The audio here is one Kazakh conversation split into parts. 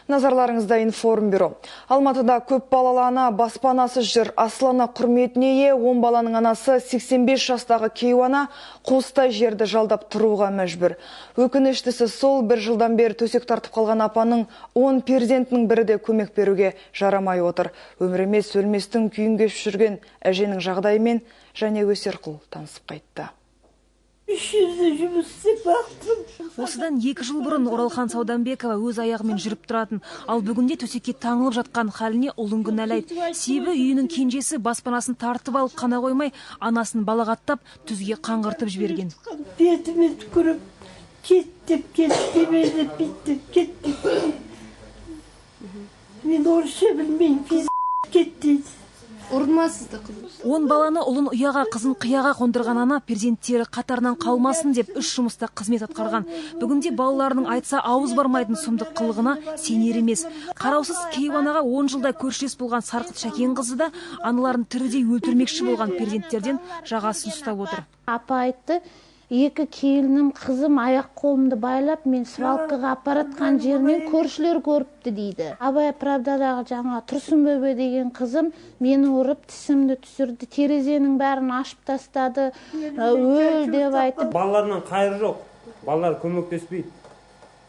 Назарларыңызда информбюро. Алматыда көп балалы ана баспанасыз жүр. Аслана құрметіне ие 10 баланың анасы 85 жастағы Кейуана қуыстай жерді жалдап тұруға мәжбүр. Өкініштісі сол, бір жылдан бері төсек тартып қалған апаның 10 перзентінің бірі де көмек беруге жарамай отыр. Өмір емес өлместің күйін кешіп жүрген әженің жағдайымен және Өсерқұл танысып қайтты. Осыдан 2 жыл бұрын Оралхан Сауданбекова өз аяғымен жүріп тұратын, ал бүгінде төсекке таңылып жатқан халіне ұлын кінәлайды. Себебі үйінің кенжесі баспанасын тартып алып қана қоймай, анасын балағаттап, түзге қаңғыртып жіберген. Бетіме түкіріп, кетті. Мен орысша білмеймін, кетті. Ұрынмасызды қыз. 10 баланы ұлын ұяға, қызын қияға қондырған ана перзенттері қатарынан қалмасын деп 3 жұмыста қызмет атқарған. Бүгінде балаларының айтса ауыз бармайтын сұмдық қылығына сенер емес. Қараусыз Кейуанаға 10 жылда көршілес болған Сарқыт Шәкен қызы да аналарын тірідей өлтірмекші болған перзенттерден жағасын ұстап отыр. Апа айтты, 2 келінім қызым аяқ қолымды байлап, мен свалкаға апаратқан жерінен көршілер көріпті дейді. Абай правдадағы жаңа Тұрсынбөбе деген қызым мені ұрып тісімді түсірді, терезенің бәрін ашып тастады, өл деп айтты. Балаларынан қайыр жоқ, балалар көмектеспейді.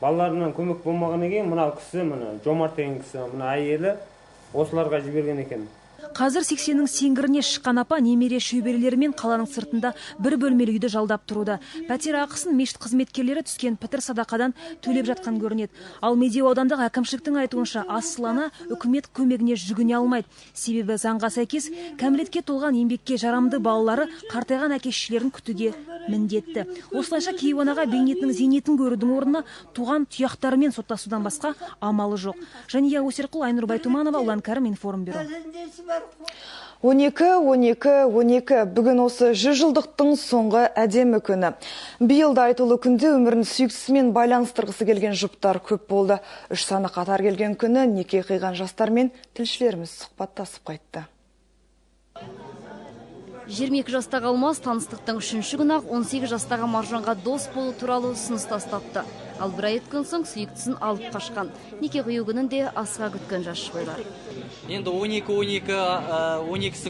Балаларынан көмек болмағаннан кейін мына кісі, Жомарт деген кісі, мына әйелі осыларға жіберген екен. Қазір 80-нің сеңгіріне шыққан апа немере шөберелерімен қаланың сыртында бір бөлмелі үйді жалдап тұруда. Пәтер ақысын мешіт қызметкерлері түскен пітір садақадан төлеп жатқан көрінеді. Ал Медеу аудандық әкімшіліктің айтуынша Аслана үкімет көмегіне жүгіне алмайды. Себебі заңға сәйкес кәмелетке толған еңбекке жарамды балалары қартайған әке-шешелерін күтуге міндетті. Осылайша Кейуанаға бейнетінің зейнетін көрудің орнына туған тұяқтарымен соттасудан басқа амалы жоқ. Жәния Өсерқұл, Айнұр Байтуманова, Ұлан Кәрім, информбюро. 12. Бүгін осы 100 жылдықтың соңғы әдемі күні. Биылда айтулы күнде өмірін сүйіктісімен байланыстырғысы келген жұптар көп болды. 3 саны қатар келген күні неке қиған жастармен тілшілеріміз сұхбаттасып қайтты. 22 жастағы Алмас таныстықтың 3-ші күні 18 жастағы Маржанға дос болу туралы ұсыныс тастапты. Ал бір ай өткен соң сүйіктісін алып қашқан. Неке қию күнінде асыға күткен жас жұбайлар. Енді 12-12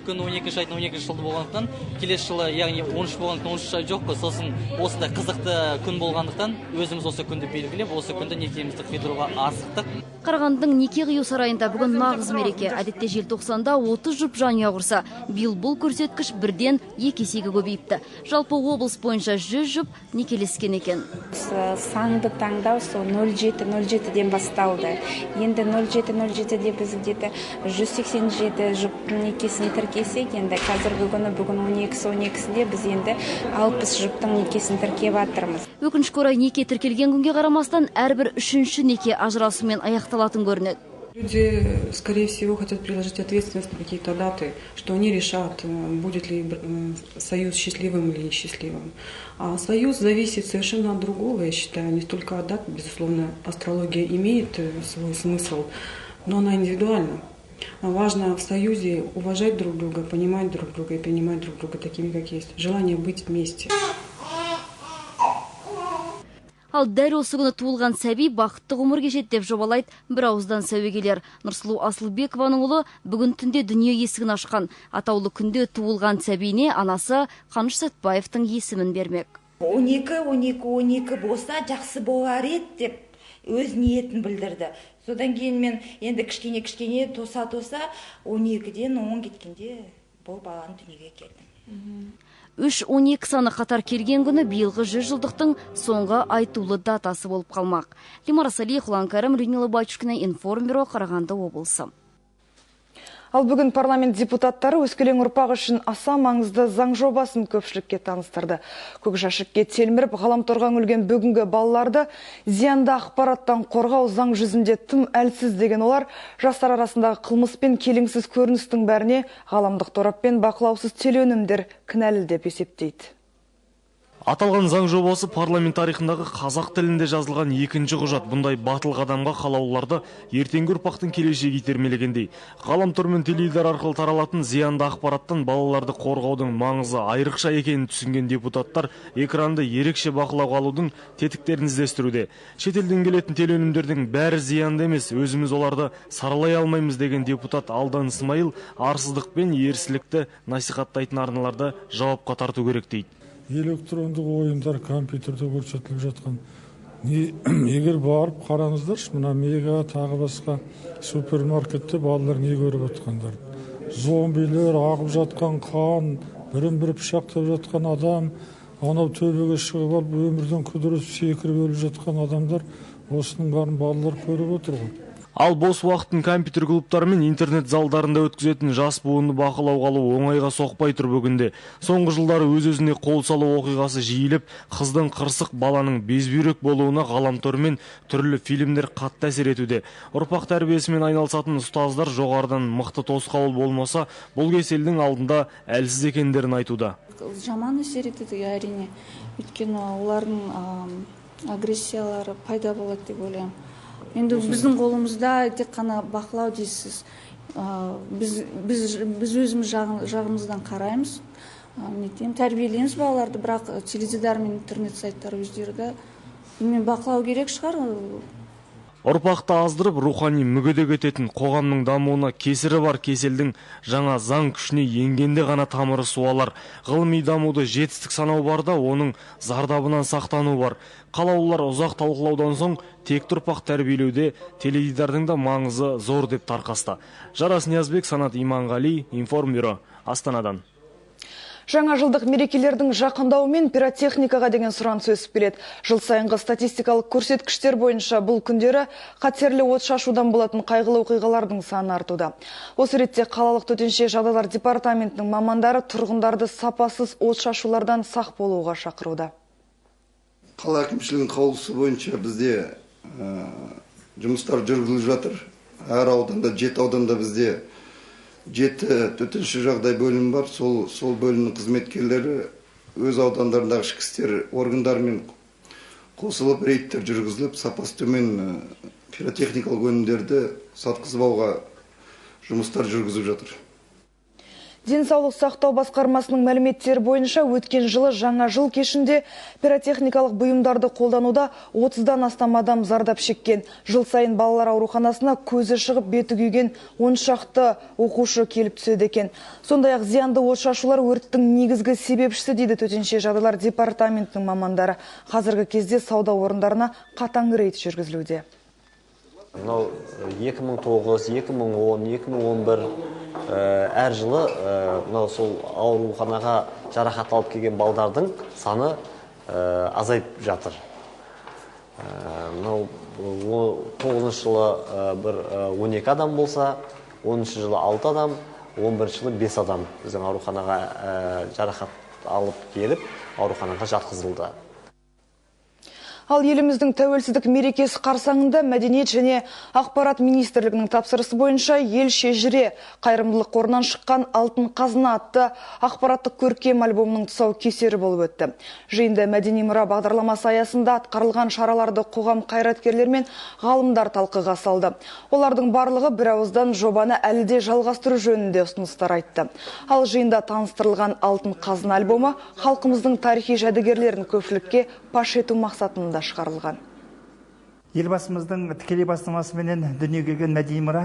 күн 12 айдың 12 жылды болғандықтан, келесі жылы, яғни 13 болғандықтан 13 ай жоқ қой, сосын осындай қызықты күн болғандықтан өзіміз осы күнді белгілеп, осы күнді некемізді қидыруға асықтық. Қарағандының неке қию сарайында бүгін нағыз мереке. Әдетте желтоқсанда 30 жұп жанұя құрса, биыл бұл көрсеткіш бірден 2 есеге көбейіпті. Жалпы облыс бойынша 100 жұп некелескен екен. Санды таңдау сол 07-07-ден басталды. Енді 07-07-де біз где-то 187 жұптың некесін тіркесек, енді қазіргі күні бүгін 12-12-де біз енді 60 жұптың некесін тіркеп атырмыз. Өкінішке орай неке тіркелген күнге қарамастан әрбір 3-ші неке ажырасумен аяқталатын көрінеді. Люди, скорее всего, хотят приложить ответственность на какие-то даты, что они решат, будет ли союз счастливым или несчастливым. А союз зависит совершенно от другого, я считаю, не столько от дат. Безусловно, астрология имеет свой смысл, но она индивидуальна. Важно в союзе уважать друг друга, понимать друг друга и принимать друг друга такими, как есть. Желание быть вместе. Ал дәл осы күні туылған сәби бақытты ғұмыр кешеді деп жобалайды бір ауыздан сәуегелер. Нұрсұлу Асылбекованың ұлы бүгін түнде дүние есігін ашқан. Атаулы күнде туылған сәбиіне анасы Қаныш Сәтбаевтың есімін бермек. 12 болса жақсы болар еді деп өз ниетін білдірді. Содан кейін мен енді кішкене тоса 12-ден 10 кеткенде бұл баланы дүниеге келдім. 3-12 саны қатар келген күні биылғы 100 жылдықтың соңғы айтулы датасы болып қалмақ. Лимара Салиев, Ұлан Кәрім, Людмила Байчушкина, информбюро, Қарағанды облысы. Ал бүгін парламент депутаттары өскелең ұрпақ үшін аса маңызды заң жобасын көпшілікке таныстырды. Көк жәшікке телміріп ғаламторға үңілген бүгінгі балаларды зиянды ақпараттан қорғау заң жүзінде тым әлсіз деген олар жастар арасындағы қылмыс пен келеңсіз көріністің бәріне ғаламдық торап пен бақылаусыз телеөнімдер кінәлі деп есептейді. Аталған заң жобасы парламент тарихындағы қазақ тілінде жазылған екінші құжат. Бұндай батыл қадамға қалаулыларды ертеңгі ұрпақтың келешегі итермелегендей. Ғаламтор мен теледидар арқылы таралатын зиянды ақпараттан балаларды қорғаудың маңызы айрықша екенін түсінген депутаттар экранды ерекше бақылауға алудың тетіктерін іздестіруде. Шетелден келетін телеөнімдердің бәрі зиянды емес, өзіміз оларды саралай алмаймыз деген депутат Алдан Исмаил арсыздық пен ерсілікті насихаттайтын арналарды жауапқа тарту керек дейді. Электрондық ойындар компьютерде көрсетіліп жатқан. Егер барып қараңыздаршы, мына Мега тағы басқа супермаркетте балалар не көріп отқандар. Зомбилер, ағып жатқан қан, бірін-бірі пышақтап жатқан адам, анау төбеге шығып алып өмірден күдіріп секіріп өліп жатқан адамдар, осының бәрін балалар көріп отыр ғой. Ал бос уақытын компьютер клубтары мен интернет залдарында өткізетін жас буынды бақылауға алу оңайға соқпай тұр бүгінде. Соңғы жылдары өз-өзіне қол салу оқиғасы жиіліп, қыздың қырсық, баланың безбүйрек болуына ғаламтор мен түрлі фильмдер қатты әсер етуде. Ұрпақ тәрбиесімен айналысатын ұстаздар жоғарыдан мықты тосқауыл болмаса, бұл кеселдің алдында әлсіз екендерін айтуда. Жаман әсер етеді, әрине. Өйткені олардың агрессиялары пайда болады деп ойлаймын. Енді біздің қолымызда тек қана бақылау дейсіз. Біз өзіміз жағымыздан қараймыз. Тәрбиелейміз балаларды, бірақ теледидар мен интернет сайттар өздері бақылау керек шығар. Ұрпақты аздырып, рухани мүгедек ететін қоғамның дамуына кесірі бар кеселдің жаңа заң күшіне енгенде ғана тамыры суалар. Ғылыми дамуды жетістік санау бар да, оның зардабынан сақтану бар. Қалаулылар ұзақ талқылаудан соң текті ұрпақ тәрбиелеуде теледидардың да маңызы зор деп тарқасты. Жарас Ниязбек, Санат Иманғали, Информбюро, Астанадан. Жаңа жылдық мерекелердің жақындауымен пиротехникаға деген сұраныс өсіп келеді. Жыл сайынғы статистикалық көрсеткіштер бойынша бұл күндері қатерлі от шашудан болатын қайғылы оқиғалардың саны артуда. Осы ретте қалалық төтенше жағдайлар департаментінің мамандары тұрғындарды сапасыз от шашулардан сақ болуға шақыруда. Қала әкімшілігінің қаулысы бойынша бізде жұмыстар жүргізіліп жатыр. Әр ауданда, 7 ауданда бізде 7 төтенше жағдай бөлімі бар. Сол бөлімнің қызметкерлері өз аудандарындағы ішкі істер органдарымен қосылып рейдтер жүргізіліп, сапасы төмен пиротехникалық өнімдерді сатқызбауға жұмыстар жүргізіп жатыр. Денсаулық сақтау басқармасының мәліметтері бойынша өткен жылы жаңа жыл кешінде пиротехникалық бұйымдарды қолдануда 30-дан астам адам зардап шеккен. Жыл сайын балалар ауруханасына көзі шығып беті күйген 10 шақты оқушы келіп түседі екен. Сондай-ақ зиянды от шашулар өрттің негізгі себепшісі дейді төтенше жағдайлар департаментінің мамандары. Қазіргі кезде сауда орындарына қатаң рейд жүргізілуде. 2009, 2010, 2011 әр жылы сол ауруханаға жарақат алып келген балдардың саны азайып жатыр. 9 жылы 12 адам болса, 10 жылы 6 адам, 11 жылы 5 адам біздің ауруханаға жарақат алып келіп, ауруханаға жатқызылды. Ал еліміздің тәуелсіздік мерекесі қарсаңында Мәдениет және ақпарат министрлігінің тапсырысы бойынша ел шежіре қайырымдылық қорынан шыққан алтын қазына атты ақпараттық көркем альбомның тұсау кесері болып өтті. Жиында мәдени мұра бағдарламасы аясында атқарылған шараларды қоғам қайраткерлер мен ғалымдар талқыға салды. Олардың барлығы бір ауыздан жобаны әлі де жалғастыру жөнінде ұсыныстар айтты. Ал жиында таныстырылған алтын қазына альбомы халқымыздың тарихи жәдігерлерін көпшілікке паш ету мақсатында шығарылған. Елбасымыздың тікелей бастамасымен дүниеге келген мәдени мұра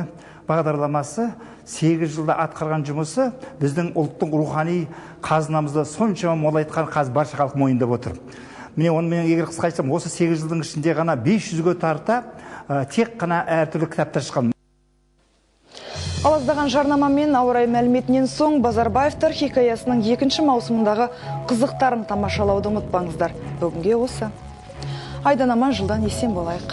бағдарламасы 8 жылда атқарған жұмысы біздің ұлттың рухани қазынамызды соншама молайтқан барша халық мойындап отыр. Міне онымен егер қысқа айтсам, осы 8 жылдың ішінде ғана 500-ге тарта тек қана әртүрлі кітаптар шыққан. Алаздаған жарнамамен ауа райы мәліметінен соң Базарбаевтар хикаясының 2 маусымындағы қызықтарын тамашалауды ұмытпаңыздар. Бүгінге осы. Айдан аман, жылдан есен болайық.